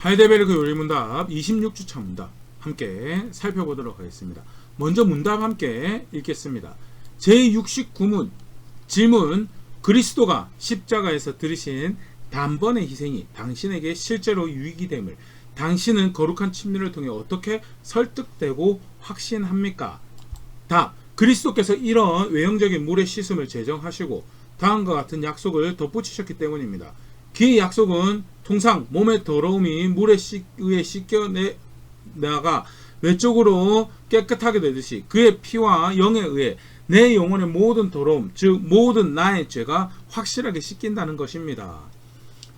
하이델베르크 요리문답 26주차 문답 함께 살펴보도록 하겠습니다. 먼저 문답 함께 읽겠습니다. 제69문 질문: 그리스도가 십자가에서 들으신 단번의 희생이 당신에게 실제로 유익이 됨을 당신은 거룩한 침례를 통해 어떻게 설득되고 확신합니까? 답: 그리스도께서 이런 외형적인 물의 씻음을 제정하시고 다음과 같은 약속을 덧붙이셨기 때문입니다. 그 약속은 통상 몸의 더러움이 물에 의해 씻겨내다가 외적으로 깨끗하게 되듯이 그의 피와 영에 의해 내 영혼의 모든 더러움, 즉 모든 나의 죄가 확실하게 씻긴다는 것입니다.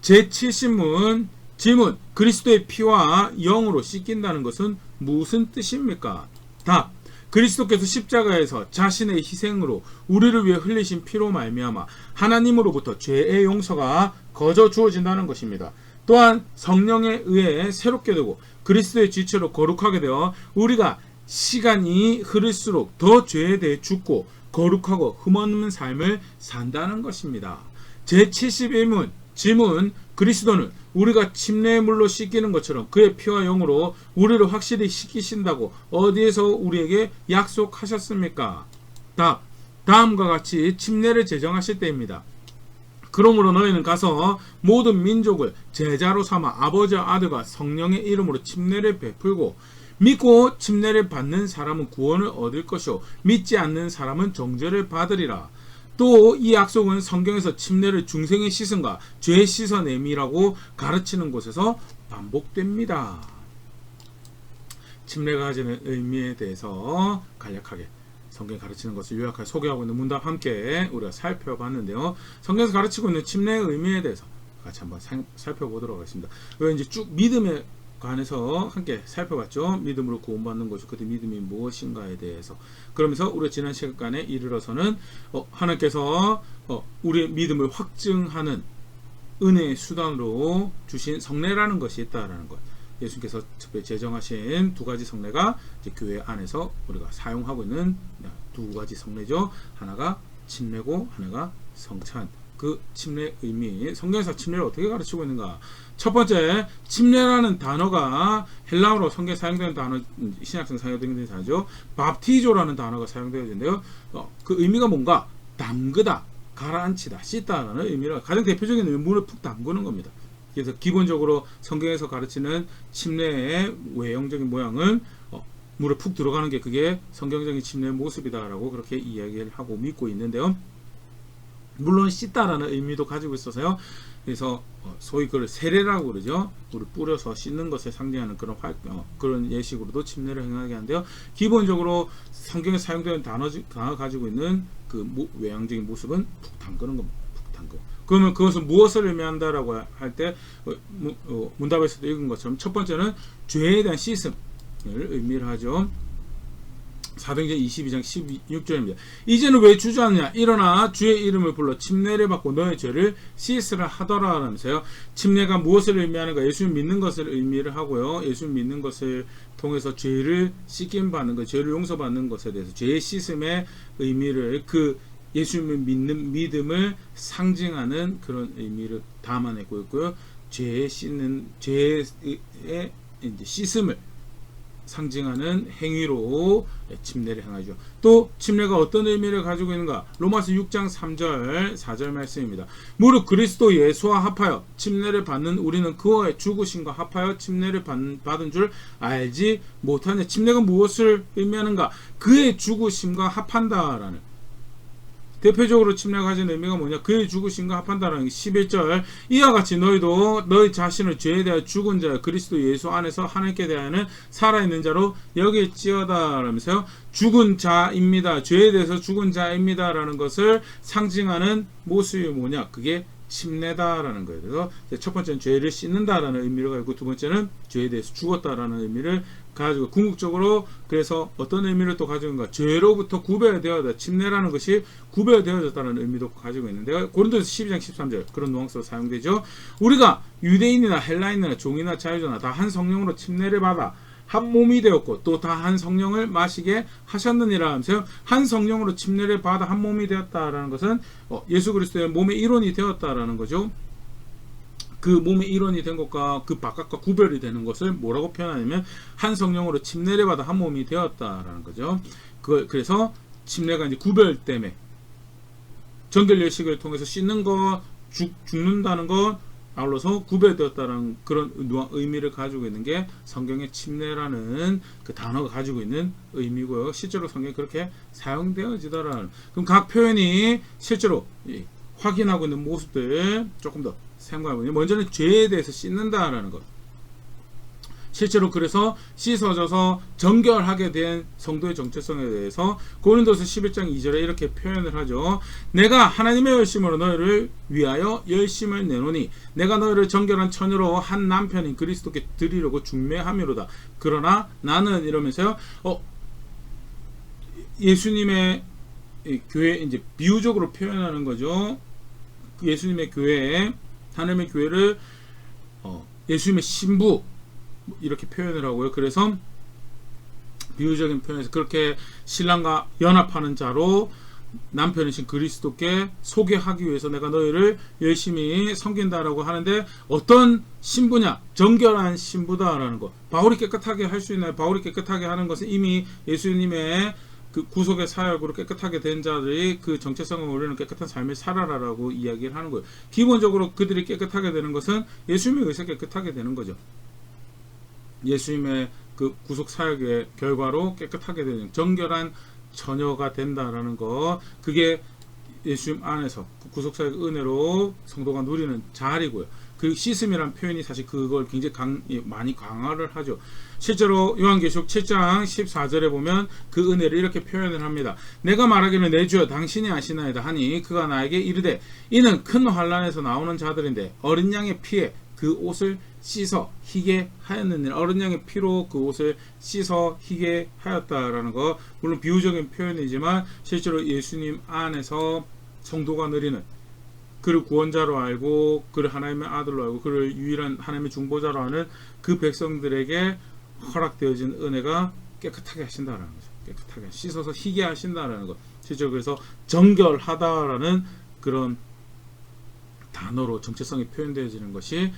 제70문 질문: 그리스도의 피와 영으로 씻긴다는 것은 무슨 뜻입니까? 답: 그리스도께서 십자가에서 자신의 희생으로 우리를 위해 흘리신 피로 말미암아 하나님으로부터 죄의 용서가 거저 주어진다는 것입니다. 또한 성령에 의해 새롭게 되고 그리스도의 지체로 거룩하게 되어 우리가 시간이 흐를수록 더 죄에 대해 죽고 거룩하고 흠없는 삶을 산다는 것입니다. 제71문 질문: 그리스도는 우리가 침례의 물로 씻기는 것처럼 그의 피와 영으로 우리를 확실히 씻기신다고 어디에서 우리에게 약속하셨습니까? 답: 다음과 같이 침례를 제정하실 때입니다. 그러므로 너희는 가서 모든 민족을 제자로 삼아 아버지와 아들과 성령의 이름으로 침례를 베풀고 믿고 침례를 받는 사람은 구원을 얻을 것이요 믿지 않는 사람은 정죄를 받으리라. 또 이 약속은 성경에서 침례를 중생의 씻음과 죄의 씻어냄이라고 가르치는 곳에서 반복됩니다. 침례가 가지는 의미에 대해서 간략하게 성경이 가르치는 것을 요약하게 소개하고 있는 문답 함께 우리가 살펴봤는데요. 성경에서 가르치고 있는 침례의 의미에 대해서 같이 한번 살펴보도록 하겠습니다. 이제 쭉 믿음에 관해서 함께 살펴봤죠. 믿음으로 구원받는 것이 그 믿음이 무엇인가에 대해서. 그러면서 우리가 지난 시간에 이르러서는 하나님께서 우리의 믿음을 확증하는 은혜의 수단으로 주신 성례라는 것이 있다라는 것. 예수님께서 특별히 제정하신 두 가지 성례가 이제 교회 안에서 우리가 사용하고 있는 두 가지 성례죠. 하나가 침례고 하나가 성찬. 그 침례의 의미, 성경에서 침례를 어떻게 가르치고 있는가? 첫 번째, 침례라는 단어가 헬라어로 성경에 사용되는 단어, 신약성 사용되는 단어죠. 밥티조라는 단어가 사용되어 있는데요. 그 의미가 뭔가? 담그다, 가라앉히다, 씻다라는 의미로 가장 대표적인 의미는 물을 푹 담그는 겁니다. 그래서 기본적으로 성경에서 가르치는 침례의 외형적인 모양은 물에 푹 들어가는 게 그게 성경적인 침례의 모습이다라고 그렇게 이야기를 하고 믿고 있는데요. 물론 씻다라는 의미도 가지고 있어서요. 그래서 소위 그걸 세례라고 그러죠. 물을 뿌려서 씻는 것에 상징하는 그런 예식으로도 침례를 행하게 하는데요. 기본적으로 성경에 사용되는 단어가 가지고 있는 그 외형적인 모습은 푹 담그는 겁니다. 푹 담그. 그러면 그것은 무엇을 의미한다라고 할 때 문답에서도 읽은 것처럼 첫 번째는 죄에 대한 씻음을 의미를 하죠. 사도행전 22장 16절입니다. 이제는 왜 주저하느냐? 일어나 주의 이름을 불러 침례를 받고 너의 죄를 씻으라 하더라 라면서요. 침례가 무엇을 의미하는가? 예수님 믿는 것을 의미를 하고요. 예수님 믿는 것을 통해서 죄를 씻김 받는 것, 죄를 용서받는 것에 대해서 죄의 씻음의 의미를 그 예수님을 믿는 믿음을 상징하는 그런 의미를 담아내고 있고요. 죄의 이제 씻음을 상징하는 행위로 침례를 행하죠. 또 침례가 어떤 의미를 가지고 있는가? 로마서 6장 3절 4절 말씀입니다. 무릇 그리스도 예수와 합하여 침례를 받는 우리는 그와의 죽으심과 합하여 침례를 받은 줄 알지 못하냐? 침례가 무엇을 의미하는가? 그의 죽으심과 합한다라는, 대표적으로 침례가 가진 의미가 뭐냐? 그의 죽으심과 합한다라는 게 11절 이와 같이 너희도 너희 자신을 죄에 대하여 죽은 자 그리스도 예수 안에서 하나님께 대하여는 살아있는 자로 여길지어다 라면서요. 죽은 자입니다. 죄에 대해서 죽은 자입니다 라는 것을 상징하는 모습이 뭐냐? 그게 침례다라는 거예요. 그래서 첫 번째는 죄를 씻는다라는 의미를 가지고 두 번째는 죄에 대해서 죽었다라는 의미를 가지고 궁극적으로 그래서 어떤 의미를 또 가지고 있는가? 죄로부터 구별되어졌다. 침례라는 것이 구별되어졌다는 의미도 가지고 있는데요. 고린도서 12장 13절 그런 뉘앙스로 사용되죠. 우리가 유대인이나 헬라인이나 종이나 자유자나 다 한 성령으로 침례를 받아 한 몸이 되었고 또 다 한 성령을 마시게 하셨느니라 하면서요. 한 성령으로 침례를 받아 한 몸이 되었다라는 것은 예수 그리스도의 몸의 일원이 되었다라는 거죠. 그 몸의 일원이 된 것과 그 바깥과 구별이 되는 것을 뭐라고 표현하냐면 한 성령으로 침례를 받아 한 몸이 되었다라는 거죠. 그래서 침례가 이제 구별 때문에 정결 예식을 통해서 씻는 것, 죽는다는 것, 아울러서 구별되었다는 그런 의미를 가지고 있는 게 성경의 침례라는 그 단어가 가지고 있는 의미고요. 실제로 성경에 그렇게 사용되어지더라는. 그럼 각 표현이 실제로 확인하고 있는 모습들 조금 더 생각해보면, 먼저는 죄에 대해서 씻는다라는 것. 실제로 그래서 씻어져서 정결하게 된 성도의 정체성에 대해서 고린도서 11장 2절에 이렇게 표현을 하죠. 내가 하나님의 열심으로 너희를 위하여 열심을 내노니 내가 너희를 정결한 처녀로 한 남편인 그리스도께 드리려고 중매함이로다. 그러나 나는 이러면서요. 예수님의 교회 이제 비유적으로 표현하는 거죠. 예수님의 교회, 하나님의 교회를 예수님의 신부 이렇게 표현을 하고요. 그래서 비유적인 표현에서 그렇게 신랑과 연합하는 자로 남편이신 그리스도께 소개하기 위해서 내가 너희를 열심히 섬긴다라고 하는데, 어떤 신부냐? 정결한 신부다라는 것. 바울이 깨끗하게 할 수 있나요? 바울이 깨끗하게 하는 것은 이미 예수님의 그 구속의 사역으로 깨끗하게 된 자들이 그 정체성을 올리는 깨끗한 삶을 살아라라고 이야기를 하는 거예요. 기본적으로 그들이 깨끗하게 되는 것은 예수님에 의해서 깨끗하게 되는 거죠. 예수님의 그 구속 사역의 결과로 깨끗하게 되는 정결한 처녀가 된다라는 거, 그게 예수님 안에서 그 구속 사역 은혜로 성도가 누리는 자리고요. 그 씻음이란 표현이 사실 그걸 굉장히 많이 강화를 하죠. 실제로 요한계시록 7장 14절에 보면 그 은혜를 이렇게 표현을 합니다. 내가 말하기를 내 주여 당신이 아시나이다 하니 그가 나에게 이르되 이는 큰 환난에서 나오는 자들인데 어린 양의 피에 그 옷을 씻어 희게 하였느니라. 어린 양의 피로 그 옷을 씻어 희게 하였다라는 거, 물론 비유적인 표현이지만 실제로 예수님 안에서 성도가 누리는, 그를 구원자로 알고 그를 하나님의 아들로 알고 그를 유일한 하나님의 중보자로 하는 그 백성들에게 허락되어진 은혜가 깨끗하게 하신다라는 거죠. 깨끗하게 씻어서 희게 하신다라는 것. 실제로 그래서 정결하다라는 그런 단어로 정체성이 표현되어지는 것이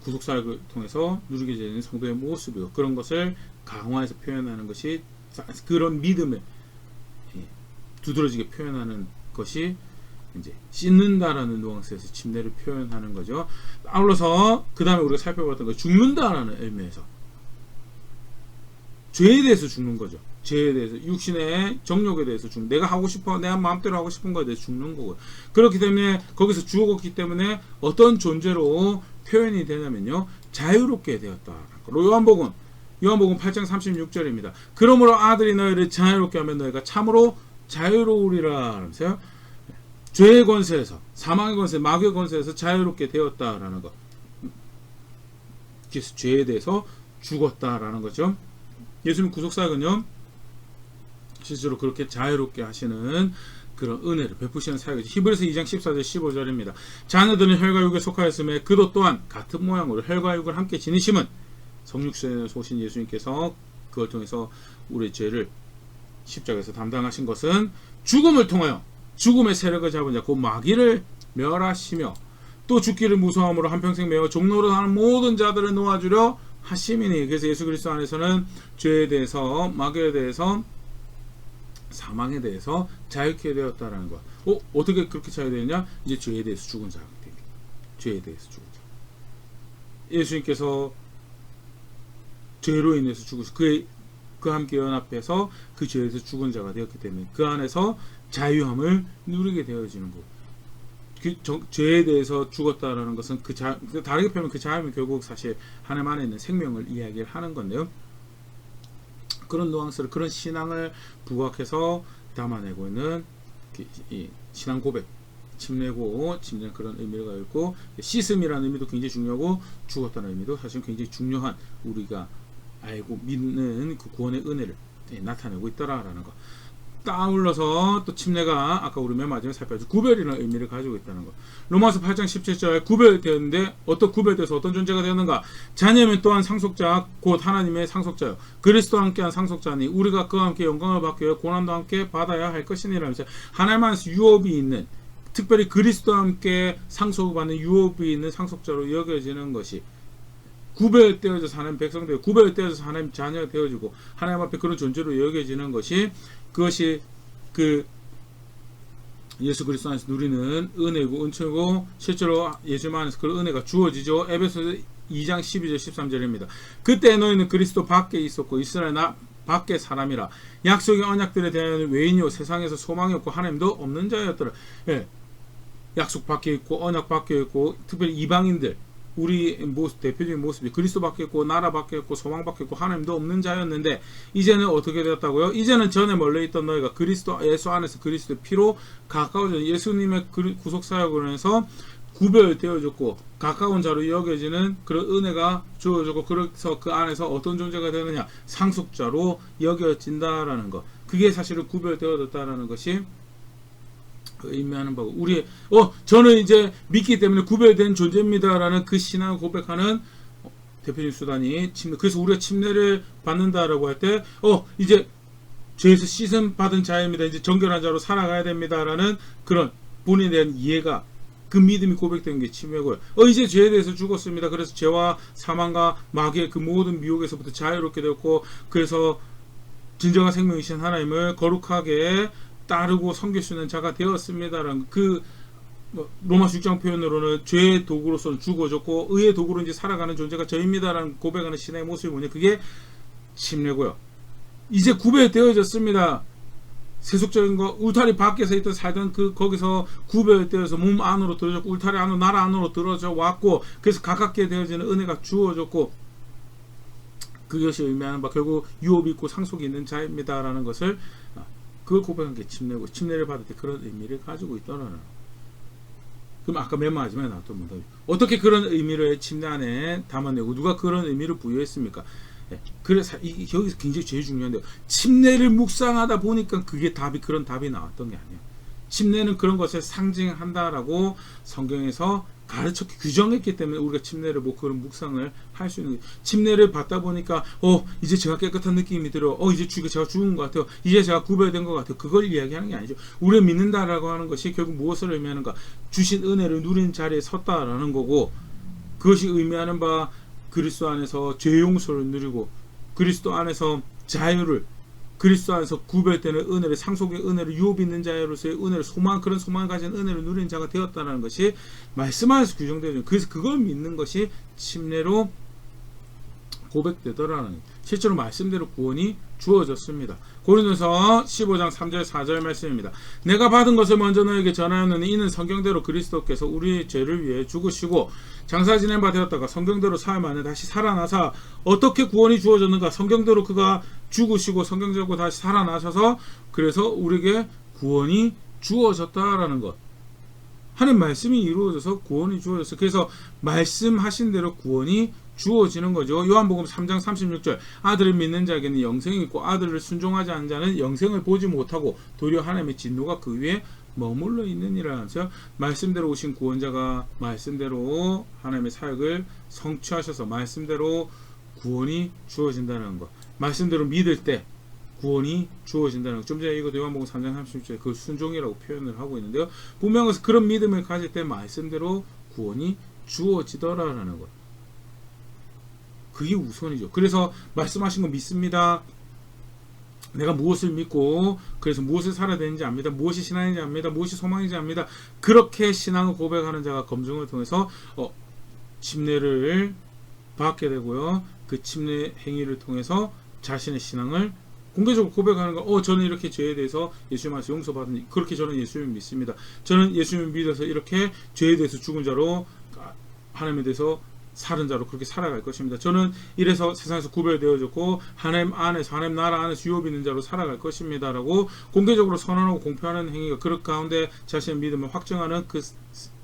구속사역을 통해서 누리게 되는 성도의 모습이고, 그런 것을 강화해서 표현하는 것이, 그런 믿음을 두드러지게 표현하는 것이 이제 씻는다라는 뉘앙스에서 침례를 표현하는 거죠. 아울러서 그 다음에 우리가 살펴봤던 거, 죽는다라는 의미에서 죄에 대해서 죽는 거죠. 죄에 대해서, 육신의 정욕에 대해서 죽는, 내가 하고 싶어, 내가 마음대로 하고 싶은 거에 대해서 죽는 거고요. 그렇기 때문에 거기서 죽었기 때문에 어떤 존재로 표현이 되냐면요, 자유롭게 되었다. 요한복음 8장 36절입니다. 그러므로 아들이 너희를 자유롭게 하면 너희가 참으로 자유로우리라 하면서요, 죄의 권세에서, 사망의 권세, 마귀의 권세에서 자유롭게 되었다라는 것. 그래서 죄에 대해서 죽었다라는 거죠. 예수님 구속사역은요, 실제로 그렇게 자유롭게 하시는 그런 은혜를 베푸시는 사역이죠. 히브리서 2장 14절 15절입니다. 자녀들은 혈과 육에 속하였음에 그도 또한 같은 모양으로 혈과 육을 함께 지니심은 성육신에서 오신 예수님께서 그걸 통해서 우리의 죄를 십자가에서 담당하신 것은 죽음을 통하여 죽음의 세력을 잡은 자 곧 마귀를 멸하시며 또 죽기를 무서워함으로 한평생 매어 종로로 하는 모든 자들을 놓아주려 하심이니. 그래서 예수 그리스도 안에서는 죄에 대해서, 마귀에 대해서, 사망에 대해서 자유케 되었다라는 것. 어떻게 그렇게 자유되느냐? 이제 죄에 대해서 죽은 자가 됩니다. 죄에 대해서 죽은 자. 예수님께서 죄로 인해서 죽으시고 그 함께 연합해서 그 죄에서 죽은 자가 되었기 때문에 그 안에서 자유함을 누리게 되어지는 것. 죄에 대해서 죽었다라는 것은 다르게 표현하면 그 자유는 결국 사실 하나님 안에 있는 생명을 이야기를 하는 건데요. 그런 뉘앙스를, 그런 신앙을 부각해서 담아내고 있는 이 신앙 고백, 침례고, 침례는 그런 의미가 있고, 씻음이라는 의미도 굉장히 중요하고, 죽었다는 의미도 사실 굉장히 중요한, 우리가 알고 믿는 그 구원의 은혜를 나타내고 있더라라는 것. 따올려서 또 침례가 아까 우리 맨 마지막에 살펴봤죠. 구별이라는 의미를 가지고 있다는 것. 로마서 8장 17절 구별되었는데 어떤 구별돼서 어떤 존재가 되었는가? 자녀면 또한 상속자 곧 하나님의 상속자요 그리스도와 함께한 상속자니 우리가 그와 함께 영광을 받기 위해 고난도 함께 받아야 할 것이니라 하면서 하나님 안에서 유업이 있는 특별히 그리스도와 함께 상속을 받는 유업이 있는 상속자로 여겨지는 것이 구별되어져서 하나님 백성 되어 구별되어져서 하나님 자녀가 되어지고 하나님 앞에 그런 존재로 여겨지는 것이 그것이 그 예수 그리스도 안에서 누리는 은혜고 은총이고 실제로 예수 안에서 그런 은혜가 주어지죠. 에베소서 2장 12절 13절입니다. 그때 너희는 그리스도 밖에 있었고 이스라엘 밖의 사람이라 약속의 언약들에 대하여는 외인이요 세상에서 소망이 없고 하나님도 없는 자였더라. 예. 약속 밖에 있고 언약 밖에 있고 특별히 이방인들 우리 모습, 대표적인 모습이 그리스도 밖에 있고 나라 밖에 있고 소망 밖에 있고 하나님도 없는 자였는데 이제는 어떻게 되었다고요? 이제는 전에 멀리 있던 너희가 그리스도 예수 안에서 그리스도의 피로 가까워져 예수님의 구속사역으로 해서 구별되어졌고 가까운 자로 여겨지는 그런 은혜가 주어졌고 그래서 그 안에서 어떤 존재가 되느냐 상속자로 여겨진다라는 것 그게 사실은 구별되어졌다라는 것이 의미하는 바고 우리 저는 이제 믿기 때문에 구별된 존재입니다라는 그 신앙을 고백하는 대표적인 수단이 침례. 그래서 우리가 침례를 받는다라고 할 때 이제 죄에서 씻음 받은 자입니다. 이제 정결한 자로 살아가야 됩니다라는 그런 본인에 대한 이해가 그 믿음이 고백되는 게 침례고요. 이제 죄에 대해서 죽었습니다. 그래서 죄와 사망과 마귀의 그 모든 미혹에서부터 자유롭게 되었고 그래서 진정한 생명이신 하나님을 거룩하게 따르고 섬길 수 있는 자가 되었습니다라는 그 로마서 6장 표현으로는 죄의 도구로서는 죽어졌고 의의 도구로 이제 살아가는 존재가 저입니다라는 고백하는 신앙의 모습이 뭐냐 그게 침례고요. 이제 구별되어졌습니다. 세속적인 거 울타리 밖에서 있던 살던 그 거기서 구별되어서 몸 안으로 들어졌고 울타리 안으로 나라 안으로 들어져 왔고 그래서 가깝게 되어지는 은혜가 주어졌고 그것이 의미하는 바 결국 유업이 있고 상속이 있는 자입니다라는 것을 그걸 고백한 게 침례고 침례를 받을 때 그런 의미를 가지고 있더라는. 그럼 아까 맨 마지막에 나왔던 문답이 어떻게 그런 의미를 침례 안에 담아내고 누가 그런 의미를 부여했습니까? 그래서 여기서 굉장히 제일 중요한데요. 침례를 묵상하다 보니까 그게 그런 답이 나왔던 게 아니에요. 침례는 그런 것을 상징한다라고 성경에서 가르쳐 규정했기 때문에 우리가 침례를 그런 묵상을 할 수 있는 거예요. 침례를 받다 보니까 이제 제가 깨끗한 느낌이 들어. 이제 제가 죽은 것 같아요. 이제 제가 구별된 것 같아요. 그걸 이야기하는 게 아니죠. 우리가 믿는다라고 하는 것이 결국 무엇을 의미하는가? 주신 은혜를 누린 자리에 섰다라는 거고 그것이 의미하는 바 그리스도 안에서 죄 용서를 누리고 그리스도 안에서 자유를 그리스도 안에서 구별되는 은혜를 상속의 은혜를 유업 있는 자로서의 은혜를 그런 소망을 가진 은혜를 누리는 자가 되었다는 것이 말씀 안에서 규정되죠. 그래서 그걸 믿는 것이 침례로 고백되더라는 실제로 말씀대로 구원이 주어졌습니다. 고린도서 15장 3절 4절 말씀입니다. 내가 받은 것을 먼저 너에게 전하였느니 이는 성경대로 그리스도께서 우리의 죄를 위해 죽으시고 장사 지낸 바 되었다가 성경대로 사흘 만에 다시 살아나사 어떻게 구원이 주어졌는가? 성경대로 그가 죽으시고 성경대로 다시 살아나셔서 그래서 우리에게 구원이 주어졌다라는 것. 하나님 말씀이 이루어져서 구원이 주어졌어요. 그래서 말씀하신 대로 구원이 주어지는 거죠. 요한복음 3장 36절 아들을 믿는 자에게는 영생이 있고 아들을 순종하지 않는 자는 영생을 보지 못하고 도리어 하나님의 진노가 그 위에 머물러 있느니라 하면서 말씀대로 오신 구원자가 말씀대로 하나님의 사역을 성취하셔서 말씀대로 구원이 주어진다는 것. 말씀대로 믿을 때 구원이 주어진다는 것. 좀 전에 이거 요한복음 3장 36절에 그 순종이라고 표현을 하고 있는데요. 분명히 그런 믿음을 가질 때 말씀대로 구원이 주어지더라라는 것. 그게 우선이죠. 그래서 말씀하신 거 믿습니다. 내가 무엇을 믿고 그래서 무엇을 살아야 되는지 압니다. 무엇이 신앙인지 압니다. 무엇이 소망인지 압니다. 그렇게 신앙을 고백하는 자가 검증을 통해서 침례를 받게 되고요. 그 침례 행위를 통해서 자신의 신앙을 공개적으로 고백하는 거. 저는 이렇게 죄에 대해서 예수님 안에서 용서받은 그렇게 저는 예수님을 믿습니다. 저는 예수님을 믿어서 이렇게 죄에 대해서 죽은 자로 하나님에 대해서 사는 자로 그렇게 살아갈 것입니다. 저는 이래서 세상에서 구별되어졌고 하나님 안에서 하나님 나라 안에서 유업 있는 자로 살아갈 것입니다 라고 공개적으로 선언하고 공표하는 행위가 그 가운데 자신의 믿음을 확정하는 그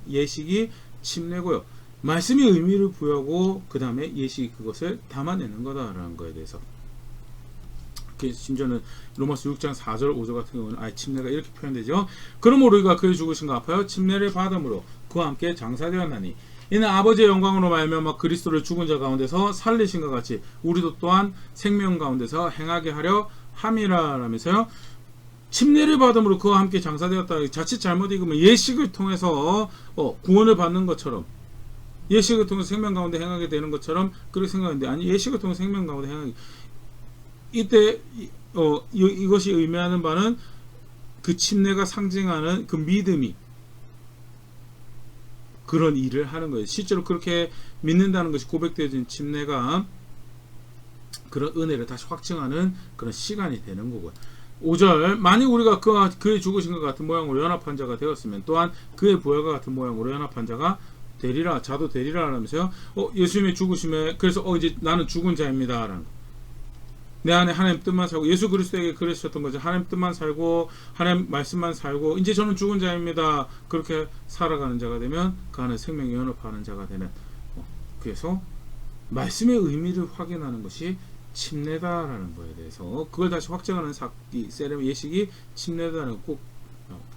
예식이 침례고요. 말씀이 의미를 부여하고 그 다음에 예식이 그것을 담아내는 거다라는 거에 대해서 심지어는 로마서 6장 4절 5절 같은 경우는 침례가 이렇게 표현되죠. 그러므로 우리가 그의 죽으신 거 아파요 침례를 받음으로 그와 함께 장사되었나니 이는 아버지의 영광으로 말미암아 그리스도를 죽은 자 가운데서 살리신 것 같이 우리도 또한 생명 가운데서 행하게 하려 함이라 라면서요. 침례를 받음으로 그와 함께 장사되었다. 자칫 잘못 읽으면 예식을 통해서 구원을 받는 것처럼, 예식을 통해서 생명 가운데 행하게 되는 것처럼 그렇게 생각하는데, 아니, 예식을 통해서 생명 가운데 행하게, 이때 이것이 의미하는 바는 그 침례가 상징하는 그 믿음이 그런 일을 하는 거예요. 실제로 그렇게 믿는다는 것이 고백되어진 침례가 그런 은혜를 다시 확증하는 그런 시간이 되는 거고요. 5절, 만일 우리가 그의 죽으신 것 같은 모양으로 연합한 자가 되었으면 또한 그의 부활과 같은 모양으로 연합한 자가 되리라. 자도 되리라 하면서요. 예수님의 죽으심에, 그래서 이제 나는 죽은 자입니다 라는 거. 내 안에 하나님 뜻만 살고, 예수 그리스도에게 그러셨던 거죠. 하나님 뜻만 살고 하나님 말씀만 살고 이제 저는 죽은 자입니다. 그렇게 살아가는 자가 되면 그 안에 생명이 연합하는 자가 되는, 그래서 말씀의 의미를 확인하는 것이 침례다라는 거에 대해서 그걸 다시 확정하는 세례 예식이 침례다라는 거 꼭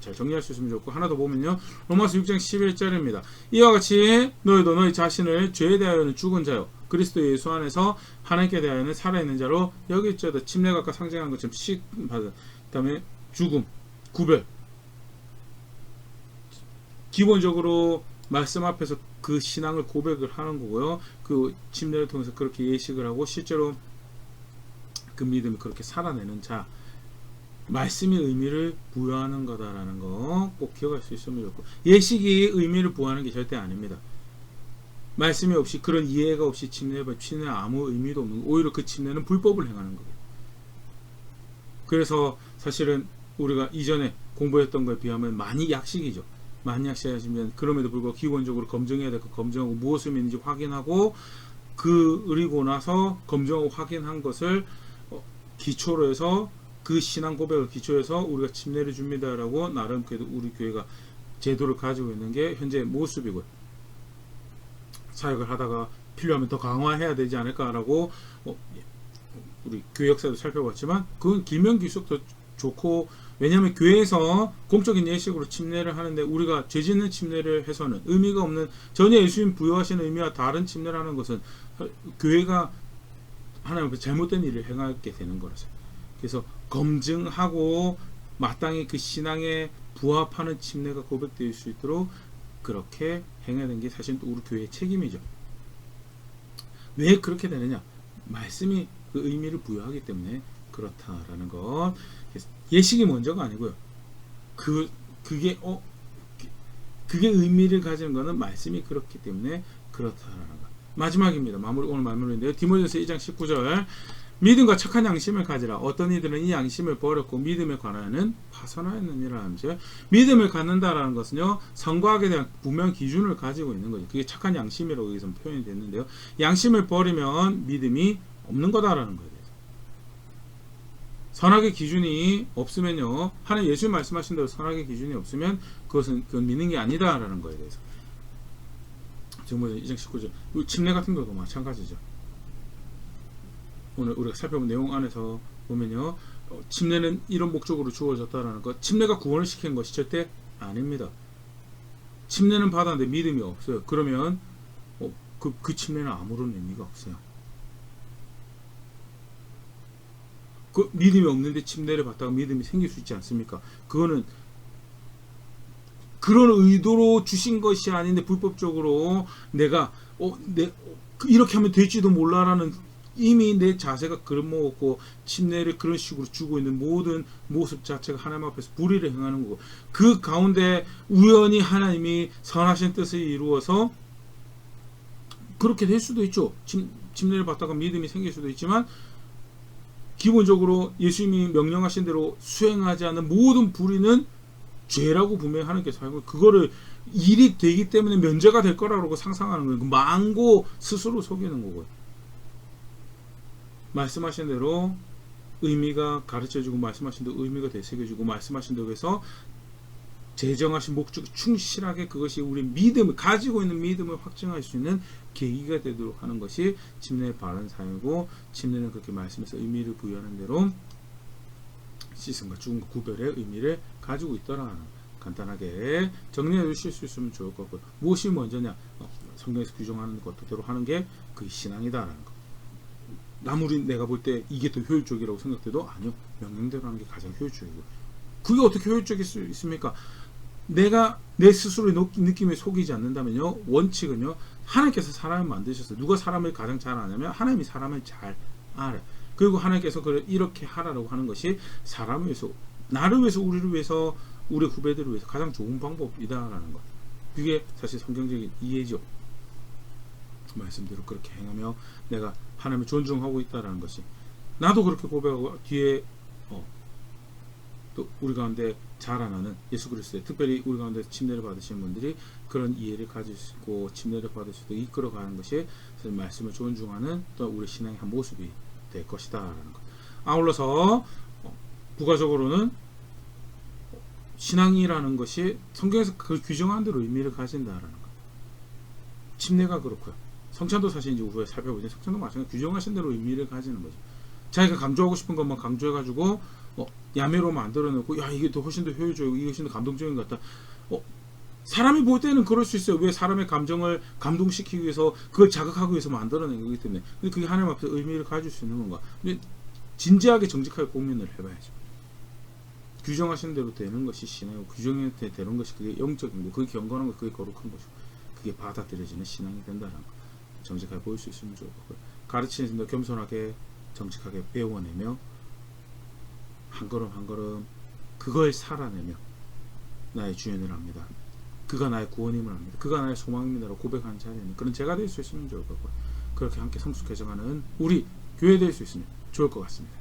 잘 정리할 수 있으면 좋고, 하나 더 보면요, 로마서 6장 11절입니다. 이와 같이 너희도 너희 자신을 죄에 대하여는 죽은 자요 그리스도 예수 안에서 하나님께 대하여는 살아있는 자로 여길지어다. 침례가 아까 상징한 것처럼 받은, 그 다음에 죽음, 구별, 기본적으로 말씀 앞에서 그 신앙을 고백을 하는 거고요. 그 침례를 통해서 그렇게 예식을 하고 실제로 그 믿음이 그렇게 살아내는 자, 말씀이 의미를 부여하는 거다라는 거 꼭 기억할 수 있으면 좋고, 예식이 의미를 부여하는 게 절대 아닙니다. 말씀이 없이, 그런 이해가 없이 침례는 아무 의미도 없는, 오히려 그 침례는 불법을 행하는 거예요. 그래서 사실은 우리가 이전에 공부했던 거에 비하면 많이 약식이죠. 많이 약식하시면, 그럼에도 불구하고 기본적으로 검증해야 될 거 검증하고 무엇을 믿는지 확인하고, 그리고 나서 검증하고 확인한 것을 기초로 해서 그 신앙 고백을 기초해서 우리가 침례를 줍니다라고 나름 그래도 우리 교회가 제도를 가지고 있는 게 현재 모습이고요. 사역을 하다가 필요하면 더 강화해야 되지 않을까라고 우리 교회 역사도 살펴봤지만, 그건 길면 길수록 더 좋고, 왜냐하면 교회에서 공적인 예식으로 침례를 하는데 우리가 죄 짓는 침례를 해서는 의미가 없는, 전혀 예수님 부여하시는 의미와 다른 침례를 하는 것은 교회가 하나님 앞에 잘못된 일을 행하게 되는 거라서, 그래서 검증하고 마땅히 그 신앙에 부합하는 침례가 고백될 수 있도록 그렇게 행하는 게 사실 또 우리 교회의 책임이죠. 왜 그렇게 되느냐? 말씀이 그 의미를 부여하기 때문에 그렇다라는 것. 예식이 먼저가 아니고요. 그게 의미를 가지는 것은 말씀이 그렇기 때문에 그렇다라는 것. 마지막입니다. 오늘 마무리인데요. 디모데전서 2장 19절. 믿음과 착한 양심을 가지라. 어떤 이들은 이 양심을 버렸고 믿음에 관하여는 파선하였느니라 하면서요. 믿음을 갖는다라는 것은요, 선과학에 대한 분명 기준을 가지고 있는 거죠. 그게 착한 양심이라고 여기서 표현이 됐는데요. 양심을 버리면 믿음이 없는 거다라는 거예요. 선악의 기준이 없으면요, 하나님 예수님 말씀하신 대로 선악의 기준이 없으면 그건 믿는 게 아니다라는 거에 대해서. 지금 2장 19절. 침례 같은 것도 마찬가지죠. 오늘 우리가 살펴본 내용 안에서 보면요, 침례는 이런 목적으로 주어졌다라는 것, 침례가 구원을 시키는 것이 절대 아닙니다. 침례는 받았는데 믿음이 없어요. 그러면 그 침례는 아무런 의미가 없어요. 그 믿음이 없는데 침례를 받다가 믿음이 생길 수 있지 않습니까? 그거는 그런 의도로 주신 것이 아닌데 불법적으로 내가 이렇게 하면 될지도 몰라라는, 이미 내 자세가 그릇먹었고 침례를 그런 식으로 주고 있는 모든 모습 자체가 하나님 앞에서 불의를 행하는 거고, 그 가운데 우연히 하나님이 선하신 뜻을 이루어서 그렇게 될 수도 있죠. 침례를 받다가 믿음이 생길 수도 있지만, 기본적으로 예수님이 명령하신 대로 수행하지 않는 모든 불의는 죄라고 분명히 하나님께서 알고, 그거를 일이 되기 때문에 면제가 될 거라고 상상하는 거예요. 망고 스스로 속이는 거고요. 말씀하신 대로 의미가 가르쳐주고, 말씀하신 대로 의미가 되새겨주고, 말씀하신 대로 해서 제정하신 목적에 충실하게 그것이 우리 믿음을 가지고 있는 믿음을 확증할 수 있는 계기가 되도록 하는 것이 침례의 바른 사용이고, 침례는 그렇게 말씀에서 의미를 부여하는 대로 씻음과 죽음과 구별의 의미를 가지고 있더라. 간단하게 정리해 주실 수 있으면 좋을 것 같고요. 무엇이 먼저냐? 성경에서 규정하는 것대로 하는 게 그게 신앙이다라는 거. 아무리 내가 볼 때 이게 더 효율적이라고 생각돼도 아니요, 명령대로 하는 게 가장 효율적이고, 그게 어떻게 효율적일 수 있습니까? 내가 내 스스로의 느낌에 속이지 않는다면요, 원칙은요, 하나님께서 사람을 만드셨어요. 누가 사람을 가장 잘 아냐면 하나님이 사람을 잘 알아요. 그리고 하나님께서 이렇게 하라고 하는 것이 사람을 위해서, 나를 위해서, 우리를 위해서, 우리 후배들을 위해서 가장 좋은 방법이다라는 것. 그게 사실 성경적인 이해죠. 말씀대로 그렇게 행하며 내가 하나님을 존중하고 있다라는 것이, 나도 그렇게 고백하고 뒤에 또 우리 가운데 자라나는 예수 그리스도의, 특별히 우리 가운데 침례를 받으시는 분들이 그런 이해를 가지시고 침례를 받을 수도 이끌어가는 것이 말씀을 존중하는 또 우리 신앙의 한 모습이 될 것이다 라는 것. 아울러서 부가적으로는 신앙이라는 것이 성경에서 그 규정한 대로 의미를 가진다라는 것. 침례가 그렇고요. 성찬도 사실 이제 후에 살펴보죠. 성찬도 마찬가지로 규정하신 대로 의미를 가지는 거죠. 자기가 강조하고 싶은 것만 강조해가지고 야매로 만들어놓고, 야 이게 더 훨씬 더 효율적이고 이게 훨씬 더 감동적인 것 같다. 사람이 볼 때는 그럴 수 있어요. 왜? 사람의 감정을 감동시키기 위해서, 그걸 자극하기 위해서 만들어낸 거기 때문에. 근데 그게 하나님 앞에서 의미를 가질 수 있는 건가? 근데 진지하게 정직하게 고민을 해봐야죠. 규정하신 대로 되는 것이 신앙이고, 규정에 되는 것이 그게 영적인 거, 그게 경건한 거, 그게 거룩한 것이고, 그게 받아들여지는 신앙이 된다는 거. 정직하게 보일 수 있으면 좋을 거고요. 가르치는 데 겸손하게 정직하게 배워내며 한 걸음 한 걸음 그걸 살아내며 나의 주인을 합니다. 그가 나의 구원임을 합니다. 그가 나의 소망입니다라고 고백하는 자리에는 그런 제가 될 수 있으면 좋을 거고요. 그렇게 함께 성숙해져가는 우리 교회 될 수 있으면 좋을 것 같습니다.